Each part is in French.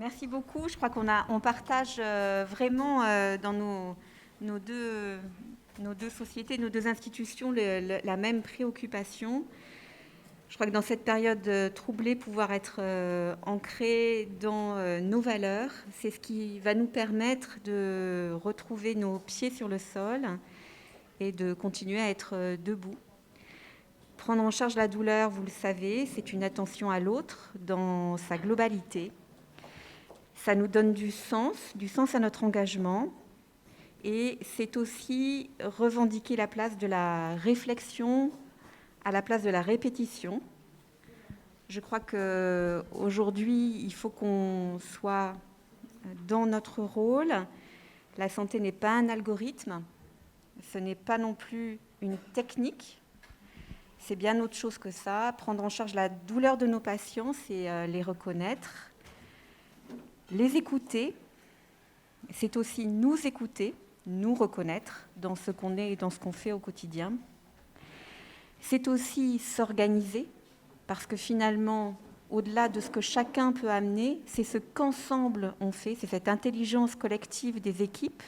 Merci beaucoup. Je crois on partage vraiment dans nos deux sociétés, nos deux institutions, la même préoccupation. Je crois que dans cette période troublée, pouvoir être ancré dans nos valeurs, c'est ce qui va nous permettre de retrouver nos pieds sur le sol et de continuer à être debout. Prendre en charge la douleur, vous le savez, c'est une attention à l'autre dans sa globalité. Ça nous donne du sens à notre engagement, et c'est aussi revendiquer la place de la réflexion à la place de la répétition. Je crois qu'aujourd'hui, il faut qu'on soit dans notre rôle. La santé n'est pas un algorithme, ce n'est pas non plus une technique, c'est bien autre chose que ça. Prendre en charge la douleur de nos patients, c'est les reconnaître, les écouter, c'est aussi nous écouter, nous reconnaître dans ce qu'on est et dans ce qu'on fait au quotidien. C'est aussi s'organiser, parce que finalement, au-delà de ce que chacun peut amener, c'est ce qu'ensemble on fait, c'est cette intelligence collective des équipes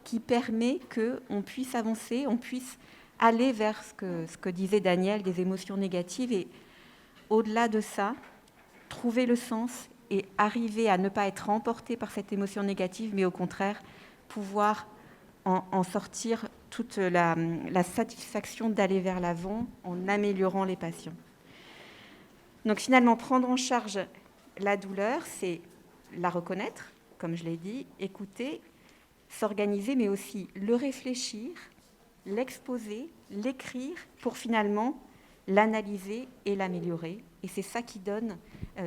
qui permet qu'on puisse avancer, on puisse aller vers ce que disait Daniel, des émotions négatives, et au-delà de ça, trouver le sens et arriver à ne pas être emporté par cette émotion négative, mais au contraire, pouvoir en sortir toute la satisfaction d'aller vers l'avant en améliorant les patients. Donc finalement, prendre en charge la douleur, c'est la reconnaître, comme je l'ai dit, écouter, s'organiser, mais aussi le réfléchir, l'exposer, l'écrire, pour finalement l'analyser et l'améliorer. Et c'est ça qui donne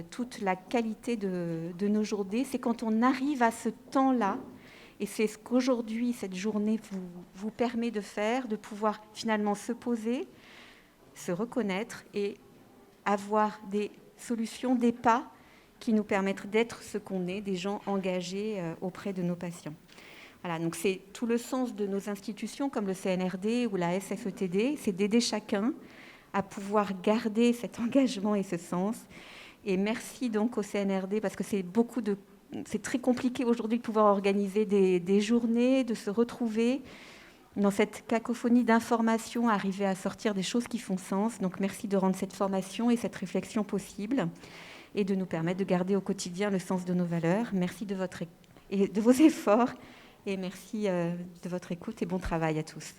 toute la qualité de nos journées. C'est quand on arrive à ce temps-là, et c'est ce qu'aujourd'hui, cette journée vous permet de faire, de pouvoir finalement se poser, se reconnaître et avoir des solutions, des pas qui nous permettent d'être ce qu'on est, des gens engagés auprès de nos patients. Voilà, donc c'est tout le sens de nos institutions comme le CNRD ou la SFETD, c'est d'aider chacun à pouvoir garder cet engagement et ce sens. Et merci donc au CNRD, parce que c'est très compliqué aujourd'hui de pouvoir organiser des journées, de se retrouver dans cette cacophonie d'informations, arriver à sortir des choses qui font sens. Donc merci de rendre cette formation et cette réflexion possible et de nous permettre de garder au quotidien le sens de nos valeurs. Merci de vos efforts et merci de votre écoute et bon travail à tous.